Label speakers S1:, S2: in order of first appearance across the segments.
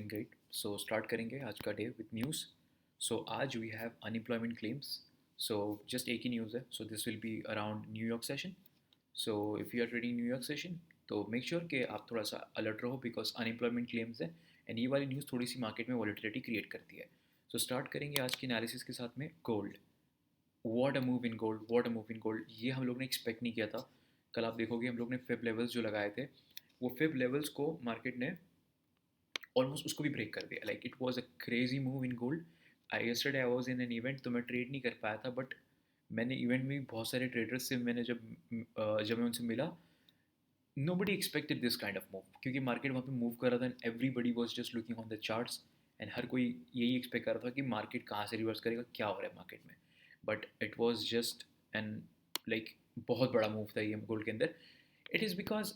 S1: Doing great. So start करेंगे आज का डे विद न्यूज़। सो आज we have unemployment claims. So just एक ही न्यूज़ है। So this will be around New York session. So if you are trading New York session तो make sure कि आप थोड़ा सा अलर्ट रहो बिकॉज अनएम्प्लॉयमेंट क्लेम्स है एंड ये वाली न्यूज़ थोड़ी सी मार्केट में वॉलेटिलिटी क्रिएट करती है। सो स्टार्ट करेंगे आज की एनालिसिस के साथ में gold. What a move in gold, what a move in gold, ये हम लोग ने एक्सपेक्ट नहीं किया था। कल आप देखोगे हम लोग ने फिब लेवल्स जो लगाए थे वो फिब लेवल्स को मार्केट ने ऑलमोस्ट उसको भी ब्रेक कर दिया। Like it was a crazy move in gold. I yesterday I was in an event तो मैं ट्रेड नहीं कर पाया था, बट मैंने इवेंट में भी बहुत सारे ट्रेडर्स से मैंने जब मैं उनसे मिला, nobody expected this kind of move क्योंकि मार्केट वहाँ पे मूव कर रहा था and everybody was just looking on the charts and हर कोई यही एक्सपेक्ट कर रहा था कि मार्केट कहाँ से रिवर्स करेगा, क्या हो रहा है मार्केट में। But it was just and like बहुत बड़ा मूव था ये गोल्ड के अंदर। It is because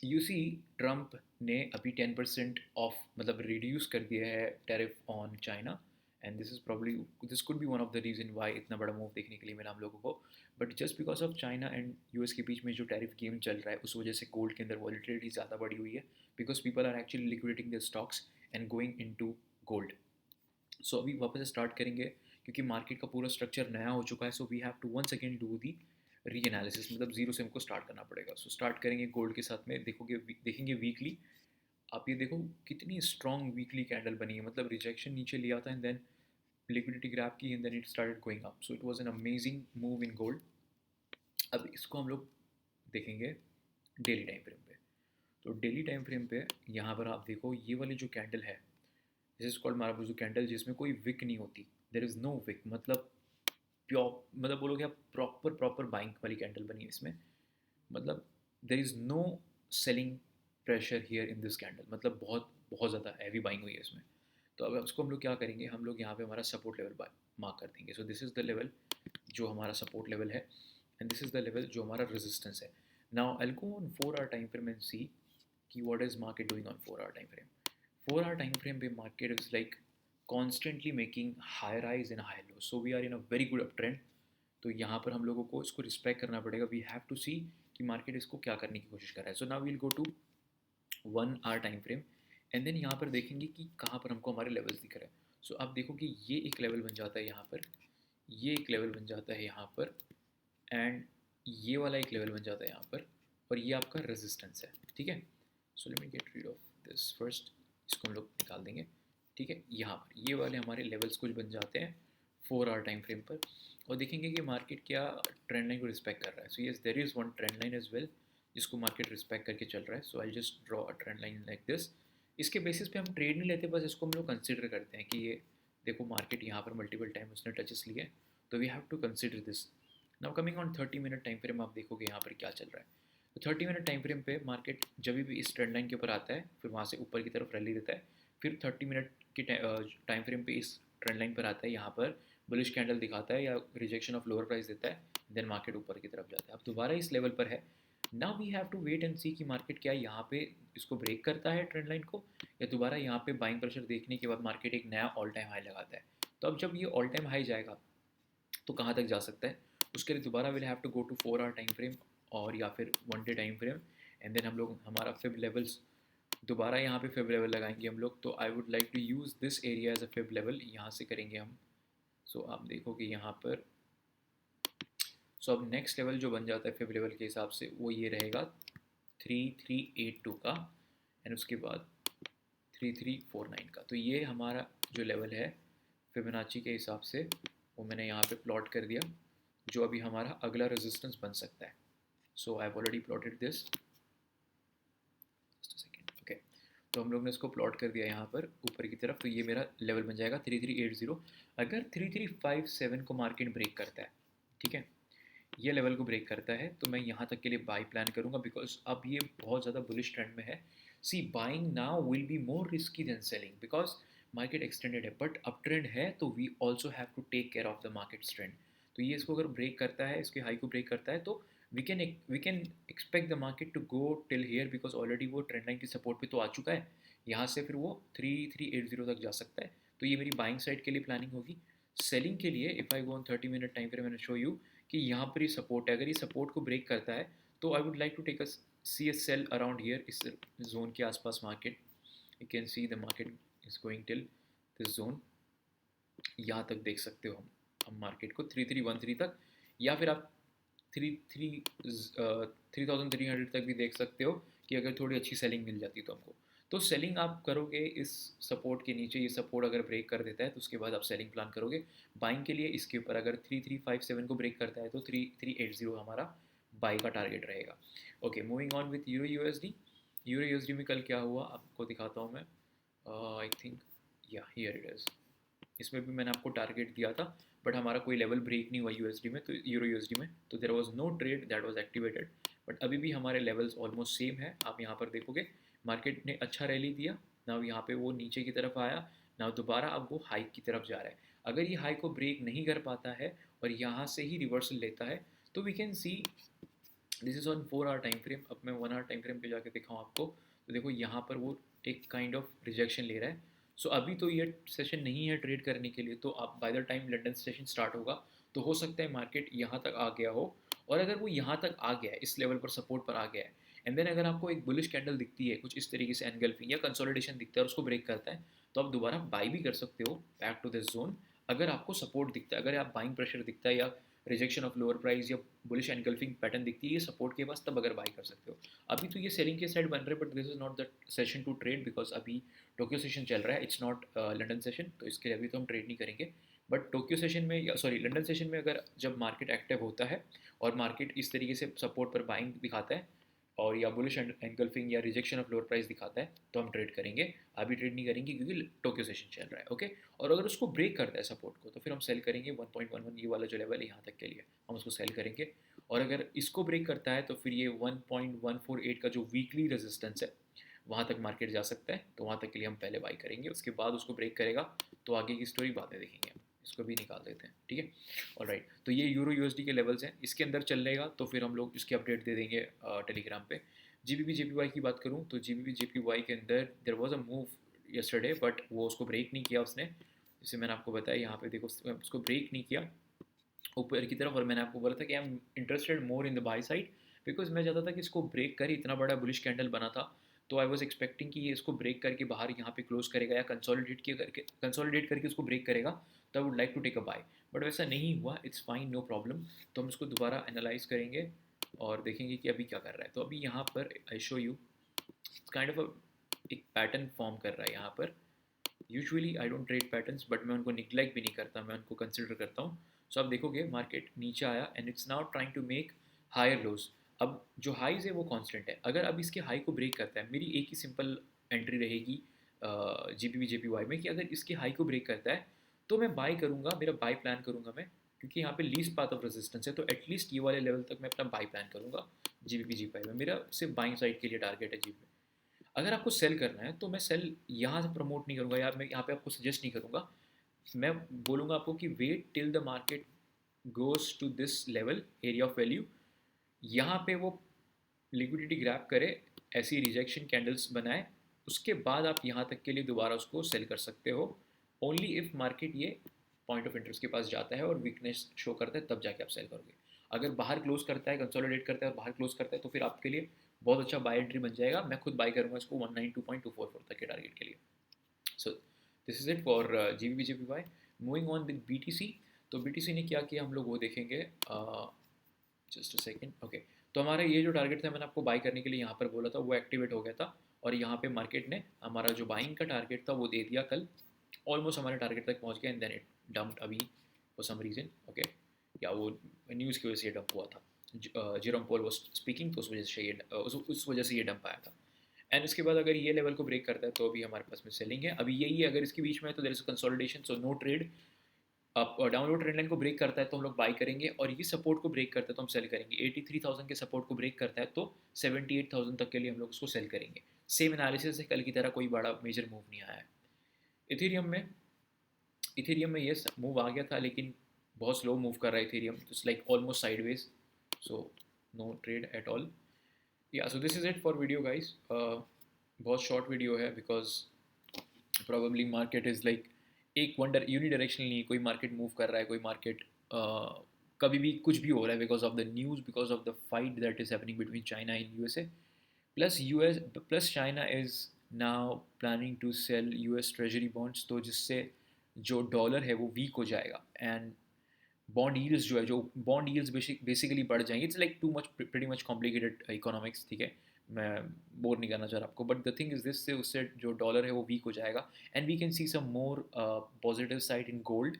S1: you see Trump ने अभी 10% ऑफ मतलब रिड्यूस कर दिया है tariff on China and this is probably this could be one of the reason why इतना बड़ा मूव देखने के लिए मिला हम लोगों को। But just because of China and US के बीच में जो टैरिफ गेम चल रहा है उस वजह से गोल्ड के अंदर वॉलिटिलिटी ज़्यादा बढ़ी हुई है because people are actually liquidating the stocks and going into gold. So अभी वापस से स्टार्ट करेंगे क्योंकि मार्केट का पूरा स्ट्रक्चर नया हो चुका है। So we have to once again do the reanalysis, मतलब जीरो से हमको स्टार्ट करना पड़ेगा। सो स्टार्ट करेंगे गोल्ड के साथ में। देखेंगे वीकली। आप ये देखो कितनी स्ट्रॉन्ग वीकली कैंडल बनी है, मतलब रिजेक्शन नीचे लिया था एंड देन लिक्विडिटी ग्रैब की and then it started going up. So it was an amazing move in gold. अब इसको हम लोग देखेंगे डेली टाइम फ्रेम पे। तो डेली टाइम फ्रेम पे यहाँ पर आप देखो ये वाली जो कैंडल है, this is called marubozu candle, जिसमें कोई विक नहीं होती। देर इज़ नो विक, मतलब प्योर, मतलब बोलोगे आप प्रॉपर प्रॉपर बाइंग वाली कैंडल बनी है इसमें। मतलब there is no selling pressure here in this candle, मतलब बहुत बहुत ज़्यादा हैवी बाइंग हुई है इसमें। तो अब उसको हम लोग क्या करेंगे, हम लोग यहाँ पे हमारा सपोर्ट लेवल मार्क कर देंगे। So this is the level जो हमारा सपोर्ट लेवल है and this is the level जो हमारा रेजिस्टेंस है। Now I go on 4 hour time frame and see कि what is market doing on 4 hour time frame. 4 hour time frame पे market is like constantly making higher highs and higher low. So we are in a very good up trend. तो यहाँ पर हम लोगों को इसको respect करना पड़ेगा। वी हैव टू सी कि मार्केट इसको क्या करने की कोशिश कर रहा है। So now we'll go to 1 hour time frame and then यहाँ पर देखेंगे कि कहाँ पर हमको हमारे लेवल्स दिख रहे हैं। सो आप देखो कि ये एक लेवल बन जाता है यहाँ पर, ये एक लेवल बन जाता है यहाँ पर एंड ये वाला एक लेवल बन जाता है यहाँ पर, और ये आपका रेजिस्टेंस है। ठीक है। So let me get rid of this first. इसको हम लोग निकाल देंगे। ठीक है, यहाँ पर ये वाले हमारे लेवल्स कुछ बन जाते हैं 4 आवर टाइम फ्रेम पर, और देखेंगे कि मार्केट क्या ट्रेंड लाइन को रिस्पेक्ट कर रहा है। So yes there is one trend line as well जिसको मार्केट रिस्पेक्ट करके चल रहा है। So I just draw a trend line like this. इसके बेसिस पे हम ट्रेड नहीं लेते, बस इसको हम लोग कंसिडर करते हैं कि ये देखो मार्केट यहाँ पर मल्टीपल टाइम उसने टचेस लिए, तो we have to consider this. Now coming on 30 minute time frame, आप देखोगे यहाँ पर क्या चल रहा है। तो 30 मिनट टाइम फ्रेम पे मार्केट जब भी इस ट्रेंड लाइन के ऊपर आता है फिर वहाँ से ऊपर की तरफ रैली देता है, फिर 30 मिनट के टाइम फ्रेम पे इस ट्रेंड लाइन पर आता है, यहाँ पर बुलिश कैंडल दिखाता है या रिजेक्शन ऑफ लोअर प्राइस देता है, देन मार्केट ऊपर की तरफ जाता है। अब दोबारा इस लेवल पर है। Now we have to wait and see कि मार्केट क्या यहाँ पे इसको ब्रेक करता है ट्रेंड लाइन को, या दोबारा यहाँ पे बाइंग प्रेशर देखने के बाद मार्केट एक नया ऑल टाइम हाई लगाता है। तो अब जब ये ऑल टाइम हाई जाएगा तो कहाँ तक जा सकता है, उसके लिए दोबारा will have to go to 4 hour time frame और या फिर 1 day time frame and then हम लोग हमारा फिब लेवल्स दोबारा यहाँ पे फिब लेवल लगाएंगे हम लोग। तो I would like to use this area as a fib level, यहाँ से करेंगे हम। सो आप देखोगे यहाँ पर, सो अब नेक्स्ट लेवल जो बन जाता है फिब लेवल के हिसाब से वो ये रहेगा 3382 का एंड उसके बाद 3349 का। तो ये हमारा जो लेवल है फिबोनाची के हिसाब से वो मैंने यहाँ पे प्लॉट कर दिया, जो अभी हमारा अगला रेजिस्टेंस बन सकता है। So I have already plotted this, just a second. Okay, तो हम लोग ने इसको प्लॉट कर दिया यहाँ पर ऊपर की तरफ। तो ये मेरा लेवल बन जाएगा 3380। अगर 3357 को मार्केट ब्रेक करता है, ठीक है, ये लेवल को ब्रेक करता है, तो मैं यहाँ तक के लिए बाई प्लान करूँगा बिकॉज अब ये बहुत ज़्यादा बुलिश ट्रेंड में है। See buying now will be more risky than selling because market extended है, बट अप ट्रेंड है तो we also have to take care of the market trend. तो ये इसको अगर ब्रेक करता है, इसके हाई को ब्रेक करता है, तो we can expect the market to go till here because already वो ट्रेंड लाइन की सपोर्ट पे तो आ चुका है। यहाँ से फिर वो 3380 तक जा सकता है। तो ये मेरी बाइंग साइड के लिए प्लानिंग होगी। सेलिंग के लिए if I go on 30 minute time frame and show you कि यहाँ पर ये सपोर्ट है, अगर ये सपोर्ट को ब्रेक करता है तो I would like to take a C S sell around here, इस जोन के आसपास market you can see the market is going till this zone, यहाँ तक देख सकते हो हम मार्केट को 3313 तक, या फिर आप 3300 तक भी देख सकते हो कि अगर थोड़ी अच्छी सेलिंग मिल जाती तो हमको। तो सेलिंग आप करोगे इस सपोर्ट के नीचे, ये सपोर्ट अगर ब्रेक कर देता है तो उसके बाद आप सेलिंग प्लान करोगे बाइंग के लिए। इसके ऊपर अगर 3357 को ब्रेक करता है तो 3380 हमारा बाई का टारगेट रहेगा। Okay, moving on with euro USD. Euro USD में कल क्या हुआ आपको दिखाता हूँ मैं। आई थिंक या हियर इट इज़। इसमें भी मैंने आपको टारगेट दिया था, बट हमारा कोई लेवल ब्रेक नहीं हुआ यूएसडी में, तो यूरो यूएसडी में तो there was no trade that was activated. But अभी भी हमारे लेवल्स ऑलमोस्ट सेम है। आप यहाँ पर देखोगे मार्केट ने अच्छा रैली दिया, नाउ यहाँ पे वो नीचे की तरफ आया, नाउ दोबारा अब वो हाई की तरफ जा रहा है। अगर ये हाई को ब्रेक नहीं कर पाता है और यहाँ से ही रिवर्सल लेता है तो we can see this is on 4 hour time frame. अब मैं 1 आवर टाइम फ्रेम पे जाके दिखाऊँ आपको, तो देखो यहाँ पर वो एक काइंड ऑफ रिजेक्शन ले रहा है। सो अभी तो ये सेशन नहीं है ट्रेड करने के लिए, तो आप by the time London session start होगा तो हो सकता है मार्केट यहाँ तक आ गया हो। और अगर वो यहाँ तक आ गया है, इस लेवल पर सपोर्ट पर आ गया है, एंड देन अगर आपको एक बुलिश कैंडल दिखती है कुछ इस तरीके से एनगल्फिंग या कंसोलिडेशन दिखता है और उसको ब्रेक करता है, तो आप दोबारा बाई भी कर सकते हो बैक टू दिस जोन। अगर आपको सपोर्ट दिखता है, अगर आप बाइंग प्रेशर दिखता है या रिजेक्शन ऑफ लोअर प्राइस या बुलिश एनगल्फिंग पैटर्न दिखती है ये सपोर्ट के पास, तब अगर बाई कर सकते हो। अभी तो ये सेलिंग के साइड बन रहे हैं, but this is not the session to trade because अभी टोक्यो सेशन चल रहा है, इट्स नॉट लंदन सेशन, तो इसके लिए अभी तो हम ट्रेड नहीं करेंगे। बट टोक्यो सेशन में या सॉरी लंदन सेशन में अगर जब मार्केट एक्टिव होता है और मार्केट इस तरीके से सपोर्ट पर बाइंग दिखाता है और या बुलिश एनगल्फिंग या रिजेक्शन ऑफ लोअर प्राइस दिखाता है तो हम ट्रेड करेंगे। अभी ट्रेड नहीं करेंगे क्योंकि टोक्यो सेशन चल रहा है। ओके, और अगर उसको ब्रेक करता है सपोर्ट को तो फिर हम सेल करेंगे 1.11, ये वाला जो लेवल है यहाँ तक के लिए हम उसको सेल करेंगे। और अगर इसको ब्रेक करता है तो फिर ये 1.148 का जो वीकली रेजिस्टेंस है वहाँ तक मार्केट जा सकता है, तो वहाँ तक के लिए हम पहले बाई करेंगे। उसके बाद उसको ब्रेक करेगा तो आगे की स्टोरी बातें देखेंगे हम। इसको भी निकाल देते हैं, ठीक है। और राइट, तो ये यूरो यूएसडी के लेवल्स हैं, इसके अंदर चलेगा तो फिर हम लोग इसकी अपडेट दे देंगे टेलीग्राम पे। जीबीपी जेपीवाई की बात करूँ तो जीबीपी जेपीवाई के अंदर there was a move yesterday, but वो उसको ब्रेक नहीं किया उसने। जैसे मैंने आपको बताया यहाँ पे देखो उसको ब्रेक नहीं किया ऊपर की तरफ, और मैंने आपको बोला था कि I am interested more in the by side because मैं चाहता था कि इसको ब्रेक करे, इतना बड़ा बुलिश कैंडल बना था तो आई वॉज एक्सपेक्टिंग कि ये इसको ब्रेक करके बाहर यहाँ पे क्लोज करेगा या कंसोलिडेट करके उसको ब्रेक करेगा, तो I would like to take a buy. But वैसा नहीं हुआ, इट्स फाइन, नो प्रॉब्लम। तो हम इसको दोबारा एनालाइज करेंगे और देखेंगे कि अभी क्या कर रहा है। तो अभी यहाँ पर I show you kind of एक पैटर्न फॉर्म कर रहा है यहाँ पर। Usually I don't trade patterns, but मैं उनको निग्लेक्ट भी नहीं करता, मैं उनको कंसिडर करता हूँ। सो आप देखोगे मार्केट नीचे आया and it's now trying to make higher lows. अब जो हाइज है वो कांस्टेंट है, अगर अब इसके हाई को ब्रेक करता है, मेरी एक ही सिंपल एंट्री रहेगी जीपीवी में कि अगर इसके हाई को ब्रेक करता है तो मैं बाय करूँगा, मेरा बाय प्लान करूँगा मैं, क्योंकि यहाँ पे लीस्ट पाथ ऑफ रेजिस्टेंस है, तो एटलीस्ट ये वाले लेवल तक मैं अपना बाय प्लान करूँगा जीपीवी में। मेरा सिर्फ बाइंग साइड के लिए टारगेट है जीपी। अगर आपको सेल करना है तो मैं सेल यहाँ से प्रमोट नहीं करूँगा, या मैं यहाँ पे आपको सजेस्ट नहीं करूँगा। मैं बोलूँगा आपको कि wait till the market goes to this level area of value, यहाँ पे वो लिक्विडिटी ग्रैब करे, ऐसी रिजेक्शन कैंडल्स बनाए, उसके बाद आप यहाँ तक के लिए दोबारा उसको सेल कर सकते हो। ओनली इफ मार्केट ये पॉइंट ऑफ इंटरेस्ट के पास जाता है और वीकनेस शो करता है तब जाके आप सेल करोगे। अगर बाहर क्लोज करता है, कंसोलिडेट करता है और बाहर क्लोज करता है तो फिर आपके लिए बहुत अच्छा बाय एंट्री बन जाएगा। मैं खुद बाय करूँगा इसको 192.244 तक के टारगेट के लिए। सो this is it for GBP. Moving on with BTC. तो बीटीसी ने क्या किया हम लोग वो देखेंगे, जस्ट अ सेकेंड। ओके, तो हमारा ये जो टारगेट था मैंने आपको बाय करने के लिए यहाँ पर बोला था वो एक्टिवेट हो गया था, और यहाँ पे मार्केट ने हमारा जो बाइंग का टारगेट था वो दे दिया कल, ऑलमोस्ट हमारे टारगेट तक पहुँच गया एंड देन इट डम्प्ड अभी फॉर सम रीज़न। ओके, या वो न्यूज़ की वजह से ये डंप हुआ था, जेरोम पोल वाज स्पीकिंग, तो उस वजह से ये डंप आया था। एंड उसके बाद अगर ये लेवल को ब्रेक करता है तो अभी हमारे पास में सेलिंग है, अभी यही है। अगर इसके बीच में है तो there is consolidation, so no trade. आप डाउनलोड ट्रेंड लाइन को ब्रेक करता है तो हम लोग बाई करेंगे, और ये सपोर्ट को ब्रेक करता है तो हम सेल करेंगे। 83,000 के सपोर्ट को ब्रेक करता है तो 78,000 तक के लिए हम लोग उसको सेल करेंगे। सेम एनालिसिस है कल की तरह, कोई बड़ा मेजर मूव नहीं आया है। इथेरियम में ये मूव आ गया था लेकिन बहुत स्लो मूव कर रहा है Ethereum, it's like almost sideways, so no trade at all. या so this is it for video guys. बहुत शॉर्ट वीडियो है because probably market is like एक वंडर यूनिडायरेक्शनल नहीं, कोई मार्केट मूव कर रहा है, कोई मार्केट कभी भी कुछ भी हो रहा है because of the news, because of the fight that is happening between China and USA. Plus China is now planning to sell US treasury bonds, तो जिससे जो डॉलर है वो वीक हो जाएगा एंड बॉन्ड यील्ड्स जो है, जो बॉन्ड यील्ड्स बेसिकली बढ़ जाएंगे. It's like too much pretty much complicated economics, ठीक है, मैं बोर नहीं करना चाह रहा आपको, but the thing is this, से उससे जो डॉलर है वो वीक हो जाएगा and we can see some more positive side in gold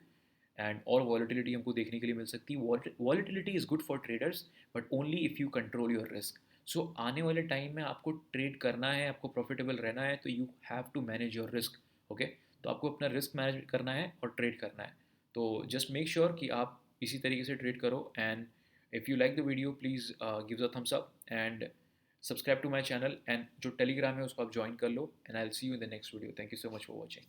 S1: and और वॉलिटिलिटी हमको देखने के लिए मिल सकती है. Volatility is good for traders but only if you control your risk. So आने वाले टाइम में आपको ट्रेड करना है, आपको प्रॉफिटेबल रहना है, तो you have to manage your risk. Okay, तो आपको अपना रिस्क मैनेज करना है और ट्रेड करना है. तो जस्ट मेक श्योर कि आप इसी तरीके से ट्रेड करो. And if you like the video please give a thumbs up and subscribe to my channel, and जो टेलीग्राम है उसको आप ज्वाइन कर लो. And I will see you in the next video. Thank you so much for watching.